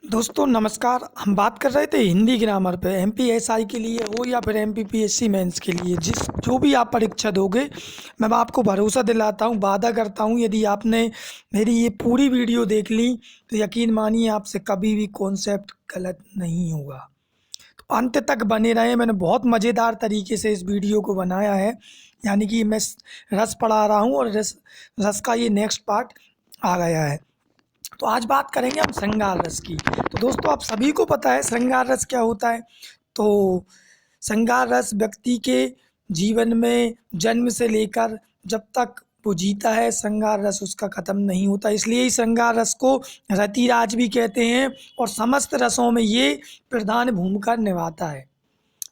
दोस्तों नमस्कार। हम बात कर रहे थे हिंदी ग्रामर पे एमपीएसआई के लिए हो या फिर एमपीपीएससी मेंस के लिए जो भी आप परीक्षा दोगे, मैं आपको भरोसा दिलाता हूँ, वादा करता हूँ, यदि आपने मेरी ये पूरी वीडियो देख ली तो यकीन मानिए आपसे कभी भी कॉन्सेप्ट गलत नहीं होगा। तो अंत तक बने रहें। मैंने बहुत मज़ेदार तरीके से इस वीडियो को बनाया है, यानी कि मैं रस पढ़ा रहा हूँ और रस रस का ये नेक्स्ट पार्ट आ गया है। तो आज बात करेंगे हम श्रृंगार रस की। तो दोस्तों आप सभी को पता है श्रृंगार रस क्या होता है। तो श्रृंगार रस व्यक्ति के जीवन में जन्म से लेकर जब तक वो जीता है, श्रृंगार रस उसका ख़त्म नहीं होता। इसलिए ही श्रृंगार रस को रतिराज भी कहते हैं और समस्त रसों में ये प्रधान भूमिका निभाता है।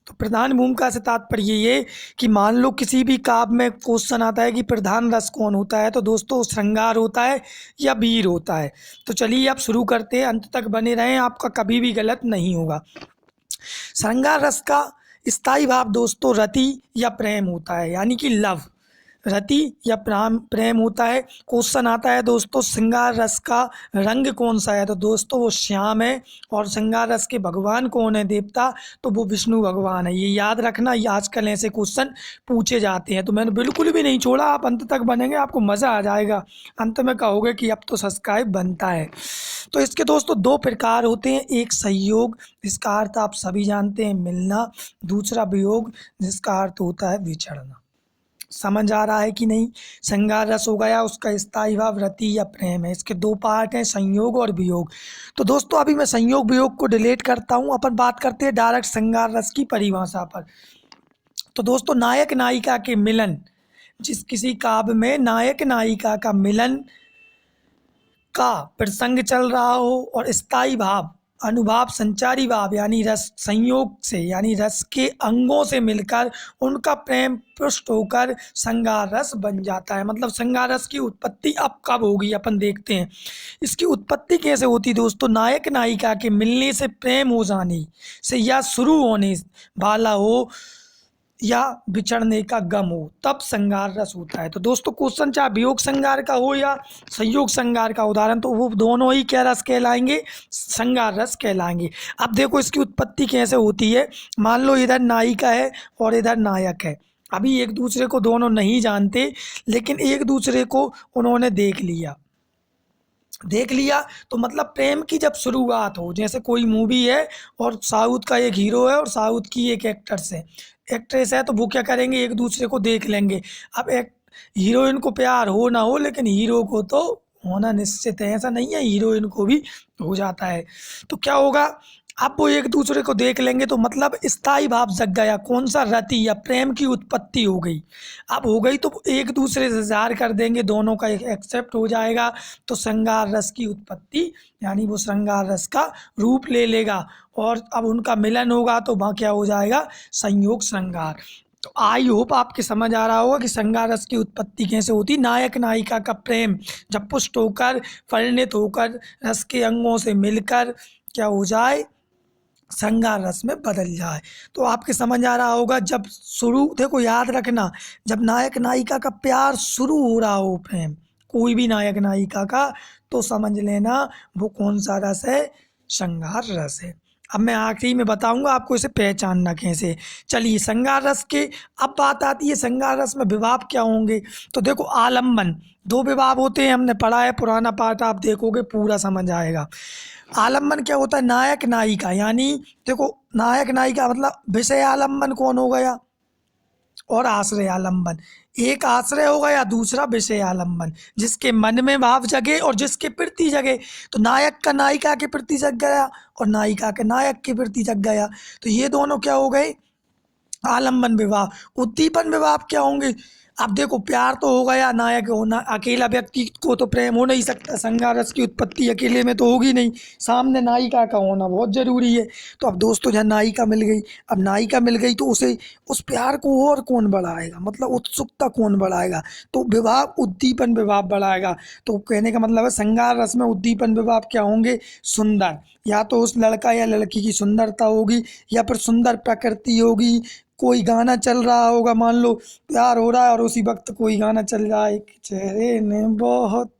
तो प्रधान भूमिका से तात्पर्य ये कि मान लो किसी भी काव्य में क्वेश्चन आता है कि प्रधान रस कौन होता है, तो दोस्तों श्रृंगार होता है या वीर होता है। तो चलिए आप शुरू करते हैं, अंत तक बने रहें, आपका कभी भी गलत नहीं होगा। श्रृंगार रस का स्थायी भाव दोस्तों रति या प्रेम होता है, यानी कि लव, रति या प्रेम होता है। क्वेश्चन आता है दोस्तों श्रृंगार रस का रंग कौन सा है, तो दोस्तों वो श्याम है। और श्रृंगार रस के भगवान कौन है, देवता, तो वो विष्णु भगवान है। ये याद रखना, ये आजकल ऐसे क्वेश्चन पूछे जाते हैं। तो मैंने बिल्कुल भी नहीं छोड़ा, आप अंत तक बनेंगे, आपको मज़ा आ जाएगा। अंत में कहोगे कि अब तो सब्सक्राइब बनता है। तो इसके दोस्तों दो प्रकार होते हैं, एक संयोग जिसका अर्थ आप सभी जानते हैं मिलना, दूसरा वियोग जिसका अर्थ होता है विछड़ना। समझ आ रहा है कि नहीं। श्रृंगार रस हो गया, उसका स्थायी भाव रति या प्रेम है। इसके दो पार्ट हैं, संयोग और वियोग। तो दोस्तों अभी मैं संयोग वियोग को डिलीट करता हूँ, अपन बात करते हैं डायरेक्ट श्रृंगार रस की परिभाषा पर। तो दोस्तों नायक नायिका के मिलन, जिस किसी काव्य में नायक नायिका का मिलन का प्रसंग चल रहा हो और स्थायी भाव अनुभाव संचारी भाव यानी रस संयोग से, यानी रस के अंगों से मिलकर उनका प्रेम पुष्ट होकर श्रृंगार रस बन जाता है। मतलब श्रृंगार रस की उत्पत्ति अब कब होगी अपन देखते हैं। इसकी उत्पत्ति कैसे होती दोस्तों, नायक नायिका के मिलने से, प्रेम हो जाने से या शुरू होने वाला हो या बिछड़ने का गम हो, तब श्रृंगार रस होता है। तो दोस्तों क्वेश्चन चाहे वियोग श्रृंगार का हो या संयोग श्रृंगार का उदाहरण, तो वो दोनों ही क्या रस कहलाएंगे, श्रृंगार रस कहलाएंगे। अब देखो इसकी उत्पत्ति कैसे होती है। मान लो इधर नायिका है और इधर नायक है, अभी एक दूसरे को दोनों नहीं जानते, लेकिन एक दूसरे को उन्होंने देख लिया तो मतलब प्रेम की जब शुरुआत हो, जैसे कोई मूवी है और साउथ का एक हीरो है और साउथ की एक एक्ट्रेस है, तो वो क्या करेंगे, एक दूसरे को देख लेंगे। अब एक हीरोइन को प्यार हो ना हो, लेकिन हीरो को तो होना निश्चित है, ऐसा नहीं है, हीरोइन को भी हो जाता है। तो क्या होगा, अब वो एक दूसरे को देख लेंगे तो मतलब स्थायी भाव जग गया, कौन सा, रति या प्रेम की उत्पत्ति हो गई। अब हो गई तो एक दूसरे से जार कर देंगे, दोनों का एक एक्सेप्ट हो जाएगा, तो श्रृंगार रस की उत्पत्ति, यानी वो श्रृंगार रस का रूप ले लेगा और अब उनका मिलन होगा तो वहाँ क्या हो जाएगा, संयोग श्रृंगार। तो आई होप आपके समझ आ रहा होगा कि श्रृंगार रस की उत्पत्ति कैसे होती। नायक नायिका का प्रेम जब पुष्ट होकर, परिणित होकर, रस के अंगों से मिलकर क्या हो जाए, श्रृंगार रस में बदल जाए। तो आपके समझ आ रहा होगा, जब शुरू, देखो याद रखना, जब नायक नायिका का प्यार शुरू हो रहा हो, प्रेम कोई भी नायक नायिका का, तो समझ लेना वो कौन सा रस है, श्रृंगार रस है। अब मैं आखिरी में बताऊंगा आपको इसे पहचानना कैसे। चलिए श्रृंगार रस के अब बात आती है, श्रृंगार रस में विभाव क्या होंगे। तो देखो आलम्बन, दो विभाव होते हैं, हमने पढ़ा है, पुराना पाठ आप देखोगे पूरा समझ आएगा। आलम्बन क्या होता है, नायक नायिका, यानी देखो नायक नायिका मतलब विषय आलम्बन कौन हो गया और आश्रय आलम्बन, एक आश्रय हो गया, दूसरा विषय आलम्बन, जिसके मन में भाव जगे और जिसके प्रति जगे। तो नायक का नायिका के प्रति जग गया और नायिका के नायक के प्रति जग गया, तो ये दोनों क्या हो गए, आलम्बन विवाह। उद्दीपन विवाह क्या होंगे, अब देखो प्यार तो हो गया, नायक होना, अकेला व्यक्ति को तो प्रेम हो नहीं सकता, श्रृंगार रस की उत्पत्ति अकेले में तो होगी नहीं, सामने नायिका का होना बहुत ज़रूरी है। तो अब दोस्तों जहाँ नायिका मिल गई, अब नायिका मिल गई तो उसे उस प्यार को और कौन बढ़ाएगा, मतलब उत्सुकता कौन बढ़ाएगा, तो विवाह उद्दीपन विवाह बढ़ाएगा। तो कहने का मतलब है श्रृंगार रस में उद्दीपन विवाह क्या होंगे, सुंदर, या तो उस लड़का या लड़की की सुंदरता होगी या फिर सुंदर प्रकृति होगी, कोई गाना चल रहा होगा, मान लो प्यार हो रहा है और उसी वक्त कोई गाना चल रहा है, एक चेहरे ने बहुत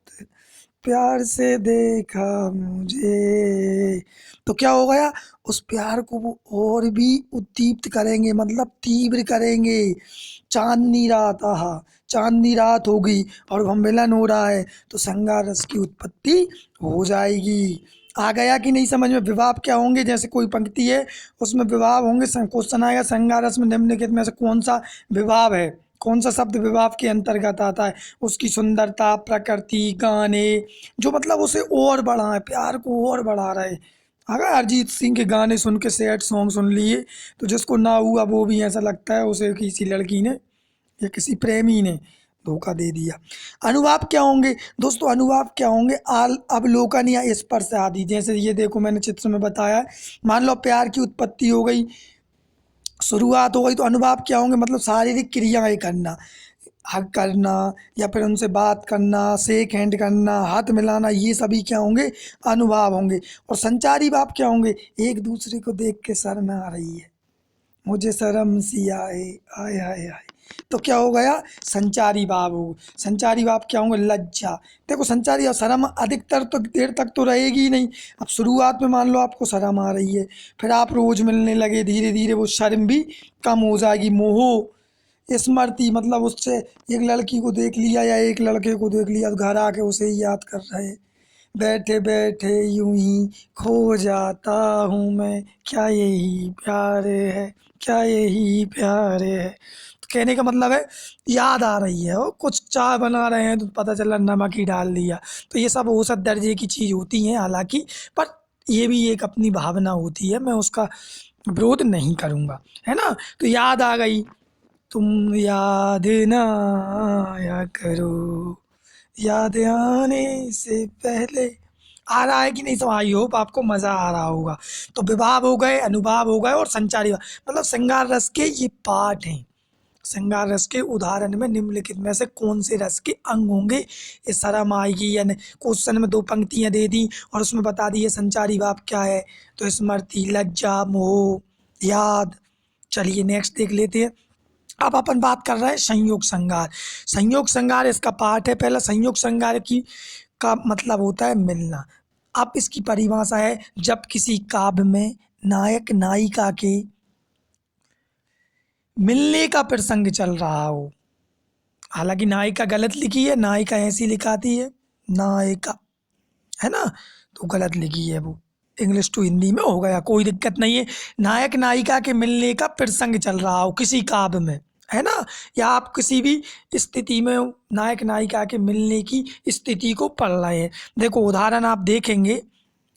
प्यार से देखा मुझे, तो क्या हो गया, उस प्यार को वो और भी उद्दीप्त करेंगे, मतलब तीव्र करेंगे। चांदनी रात, आहा, चांदनी रात होगी और वह मिलन हो रहा है, तो श्रृंगार रस की उत्पत्ति हो जाएगी। आ गया कि नहीं समझ में? विभाव क्या होंगे, जैसे कोई पंक्ति है उसमें विभाव होंगे। क्वेश्चन आएगा श्रृंगार रस में निम्नलिखित में से कौन सा विभाव है, कौन सा शब्द विभाव के अंतर्गत आता है? उसकी सुंदरता, प्रकृति, गाने, जो मतलब उसे और बढ़ाए, प्यार को और बढ़ा रहे। अगर अरिजीत सिंह के गाने सुन के सैड सॉन्ग सुन लिए, तो जिसको ना हुआ वो भी ऐसा लगता है उसे किसी लड़की ने या किसी प्रेमी ने धोखा दे दिया। अनुभाव क्या होंगे दोस्तों? अनुभाव क्या होंगे? अवलोकन या स्पर्श आदि। जैसे ये देखो मैंने चित्र में बताया है, मान लो प्यार की उत्पत्ति हो गई, शुरुआत हो गई, तो अनुभाव क्या होंगे? मतलब शारीरिक क्रियाएं करना, हग करना या फिर उनसे बात करना, शेक हैंड करना, हाथ मिलाना, ये सभी क्या होंगे? अनुभाव होंगे। और संचारी भाव क्या होंगे? एक दूसरे को देख के शर्म आ रही है, मुझे शर्म सी आए, आय आय आय, तो क्या हो गया? संचारी भाव हो। संचारी भाव क्या होंगे? लज्जा। देखो संचारी और शर्म अधिकतर तो देर तक तो रहेगी ही नहीं। अब शुरुआत में मान लो आपको शर्म आ रही है, फिर आप रोज मिलने लगे, धीरे धीरे वो शर्म भी कम हो जाएगी। मोह, स्मृति, मतलब उससे एक लड़की को देख लिया या एक लड़के को देख लिया तो घर आके उसे ही याद कर रहे, बैठे बैठे यूं ही खो जाता हूँ मैं, क्या यही प्यार है, क्या यही प्यार है। तो कहने का मतलब है याद आ रही है, और कुछ चाय बना रहे हैं तो पता चला नमक ही डाल दिया। तो ये सब औसत दर्जे की चीज़ होती हैं हालांकि, पर ये भी एक अपनी भावना होती है, मैं उसका विरोध नहीं करूँगा, है ना। तो याद आ गई, तुम याद ना आया करो, याद आने से पहले। आ रहा है कि नहीं? सब आई होप आपको मज़ा आ रहा होगा। तो विभाव हो गए, अनुभाव हो गए और संचारी भाव, मतलब श्रृंगार रस के ये पार्ट हैं। श्रृंगार रस के उदाहरण में निम्नलिखित में से कौन से रस के अंग होंगे? ये शर्म आएगी या नहीं? क्वेश्चन में दो पंक्तियां दे दी और उसमें बता दी है संचारी भाव क्या है, तो स्मृति, लज्जा, मोह, याद। चलिए नेक्स्ट देख लेते हैं। अब अपन बात कर रहे हैं संयोग श्रृंगार। संयोग श्रृंगार इसका पार्ट है पहला। संयोग श्रृंगार की का मतलब होता है मिलना। अब इसकी परिभाषा है, जब किसी काव्य में नायक नायिका के मिलने का प्रसंग चल रहा हो। हालांकि नायिका गलत लिखी है, नायिका ऐसी लिखाती है, नायिका, है ना, तो गलत लिखी है वो। इंग्लिश टू हिंदी में हो गया, कोई दिक्कत नहीं है। नायक नायिका के मिलने का प्रसंग चल रहा हो किसी काव्य में, है ना, या आप किसी भी स्थिति में नायक नायिका के मिलने की स्थिति को पढ़ रहे हैं। देखो उदाहरण आप देखेंगे,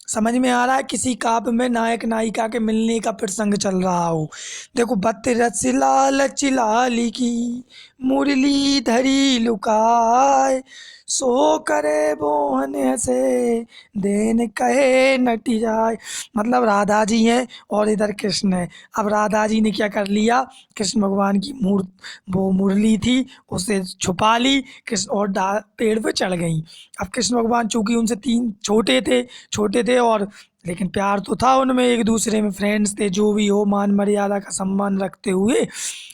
समझ में आ रहा है, किसी काव्य में नायक नायिका के मिलने का प्रसंग चल रहा हो। देखो, बत रस लालच लाली की मुरली धरी लुकाए, सो करे मोहन हसे देन कहे नटी जाए। मतलब राधा जी हैं और इधर कृष्ण है। अब राधा जी ने क्या कर लिया, कृष्ण भगवान की वो मुरली थी उसे छुपा ली कृष्ण, और पेड़ पे चढ़ गई। अब कृष्ण भगवान चूंकि उनसे तीन छोटे थे और लेकिन प्यार तो था उनमें, एक दूसरे में फ्रेंड्स थे, जो भी हो मान मर्यादा का सम्मान रखते हुए।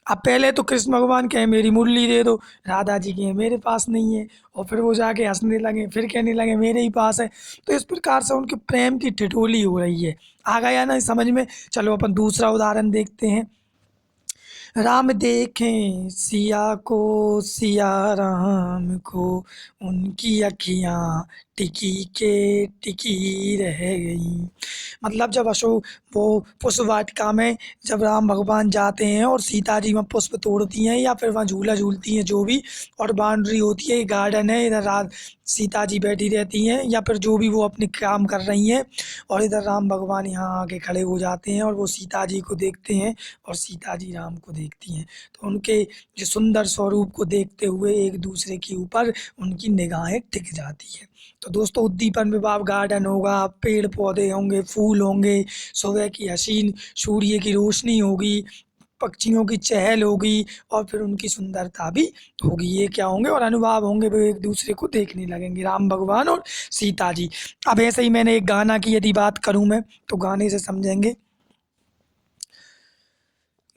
अब पहले तो कृष्ण भगवान कहे मेरी मुरली दे दो, राधा जी कहे मेरे पास नहीं है, और फिर वो जाके हंसने लगे, फिर कहने लगे मेरे ही पास है। तो इस प्रकार से उनके प्रेम की ठिठोली हो रही है। आ गया ना समझ में? चलो अपन दूसरा उदाहरण देखते हैं। राम देखें सिया को, सिया राम को, उनकी अखियाँ टिकी के टिकी रह गई। मतलब जब अशोक वो पुष्प वाटिका में जब राम भगवान जाते हैं और सीता जी वहाँ पुष्प तोड़ती हैं या फिर वहाँ झूला झूलती हैं जो भी, और बाउंड्री होती है, गार्डन है, इधर रात सीता जी बैठी रहती हैं या फिर जो भी वो अपने काम कर रही हैं, और इधर राम भगवान यहाँ आके खड़े हो जाते हैं और वो सीता जी को देखते हैं और सीता जी राम को देखती हैं। तो उनके जो सुंदर स्वरूप को देखते हुए एक दूसरे के ऊपर उनकी निगाहें टिक जाती है। तो दोस्तों उद्दीपन विभाव गार्डन होगा, पेड़ पौधे होंगे, फूल होंगे, सुबह की हसीन सूर्य की रोशनी होगी, पक्षियों की चहल होगी, और फिर उनकी सुंदरता भी होगी। ये क्या होंगे? और अनुभाव होंगे, वो एक दूसरे को देखने लगेंगे, राम भगवान और सीता जी। अब ऐसे ही मैंने एक गाना की यदि बात करूं मैं, तो गाने से समझेंगे।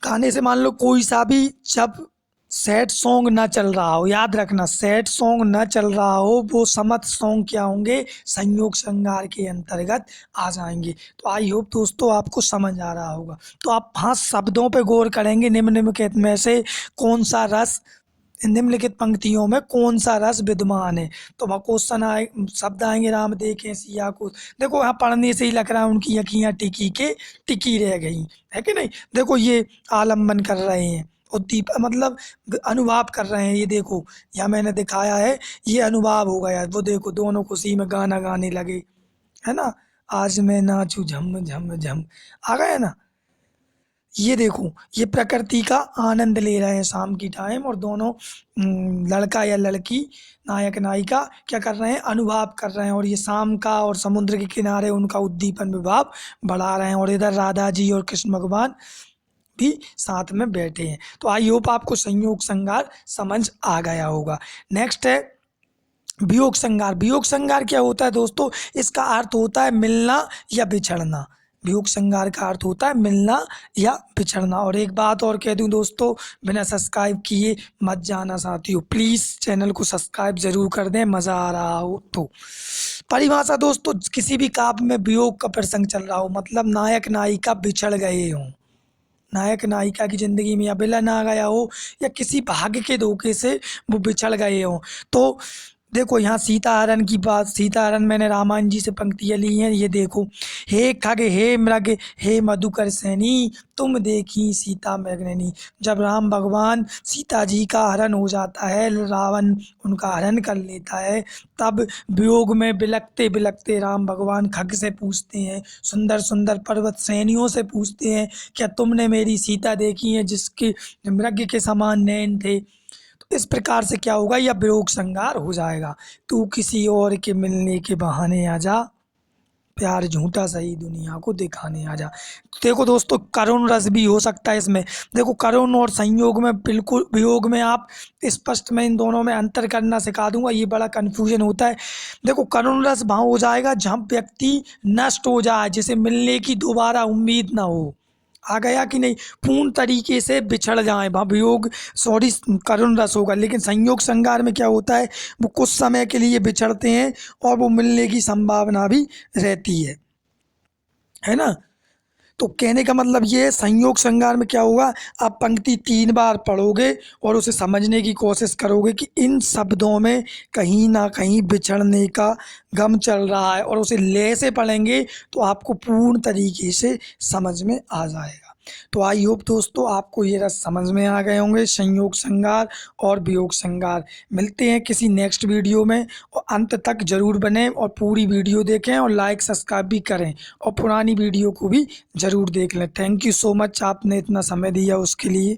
गाने से मान लो कोई सा भी जब सैड सॉन्ग ना चल रहा हो, याद रखना सैड सॉन्ग ना चल रहा हो, वो समथ सॉन्ग क्या होंगे, संयोग श्रृंगार के अंतर्गत आ जाएंगे। तो आई होप दोस्तों आपको समझ आ रहा होगा। तो आप 5 शब्दों पे गौर करेंगे, निम्नलिखित में से कौन सा रस, निम्नलिखित पंक्तियों में कौन सा रस विद्यमान है। तो वहाँ क्वेश्चन आए, शब्द आएंगे, राम देखें सिया को। देखो यहाँ पढ़ने से ही लग रहा है उनकी अखियाँ टिकी के टिकी रह गई, है कि नहीं। देखो ये आलम्बन कर रहे हैं, उद्दीप मतलब अनुभाव कर रहे हैं। ये देखो यहाँ मैंने दिखाया है, ये अनुभाव हो गया। वो देखो दोनों खुशी में गाना गाने लगे, है ना। आज मैं नाचू झम झम झम, आ गया ना। ये देखो ये प्रकृति का आनंद ले रहे हैं शाम की टाइम, और दोनों लड़का या लड़की, नायक नायिका क्या कर रहे हैं, अनुभाव कर रहे हैं। और ये शाम का और समुद्र के किनारे उनका उद्दीपन विभाव बढ़ा रहे हैं। और इधर राधा जी और कृष्ण भगवान भी साथ में बैठे हैं। तो आई होप आपको संयोग श्रृंगार समझ आ गया होगा। नेक्स्ट है वियोग श्रृंगार। वियोग श्रृंगार क्या होता है दोस्तों, इसका अर्थ होता है मिलना या बिछड़ना। वियोग श्रृंगार का अर्थ होता है मिलना या बिछड़ना। और एक बात और कह दूं दोस्तों, बिना सब्सक्राइब किए मत जाना साथियों, प्लीज़ चैनल को सब्सक्राइब जरूर कर दें, मज़ा आ रहा हो तो। परिभाषा दोस्तों, किसी भी काव्य में वियोग का प्रसंग चल रहा हो, मतलब नायक नायिका बिछड़ गए हों, नायक नायिका की ज़िंदगी में या विलन आ गया हो, या किसी भाग्य के धोखे से वो बिछड़ गए हों। तो देखो यहाँ सीता हरण की बात, सीता हरण मैंने रामायण जी से पंक्तियाँ ली हैं। ये देखो, हे खग हे मृग हे मधुकर सैनी, तुम देखी सीता मृगनयनी। जब राम भगवान सीता जी का हरण हो जाता है, रावण उनका हरण कर लेता है, तब वियोग में बिलखते बिलखते राम भगवान खग से पूछते हैं, सुंदर सुंदर पर्वत श्रेणियों से पूछते हैं, क्या तुमने मेरी सीता देखी है जिसके मृग के समान नैन थे। तो इस प्रकार से क्या होगा, या वियोग श्रृंगार हो जाएगा। तू किसी और के मिलने के बहाने आ जा, प्यार झूठा सही दुनिया को दिखाने आ जा। तो देखो दोस्तों करुण रस भी हो सकता है इसमें। देखो करुण और संयोग में बिल्कुल, वियोग में आप स्पष्ट, मैं इन दोनों में अंतर करना सिखा दूंगा, ये बड़ा कन्फ्यूजन होता है। देखो करुण रस वहाँ हो जाएगा जहाँ व्यक्ति नष्ट हो जाए, जिसे मिलने की दोबारा उम्मीद ना हो, आ गया कि नहीं, पूर्ण तरीके से बिछड़ जाए, वहाँ वियोग सॉरी करुण रस होगा। लेकिन संयोग श्रृंगार में क्या होता है, वो कुछ समय के लिए बिछड़ते हैं और वो मिलने की संभावना भी रहती है ना। तो कहने का मतलब ये है, संयोग श्रृंगार में क्या होगा, आप पंक्ति 3 बार पढ़ोगे और उसे समझने की कोशिश करोगे कि इन शब्दों में कहीं ना कहीं बिछड़ने का गम चल रहा है, और उसे ले से पढ़ेंगे तो आपको पूर्ण तरीके से समझ में आ जाएगा। तो आई होप दोस्तों आपको ये रस समझ में आ गए होंगे, संयोग श्रृंगार और वियोग श्रृंगार। मिलते हैं किसी नेक्स्ट वीडियो में, और अंत तक ज़रूर बने और पूरी वीडियो देखें और लाइक सब्सक्राइब भी करें, और पुरानी वीडियो को भी ज़रूर देख लें। थैंक यू सो मच, आपने इतना समय दिया उसके लिए।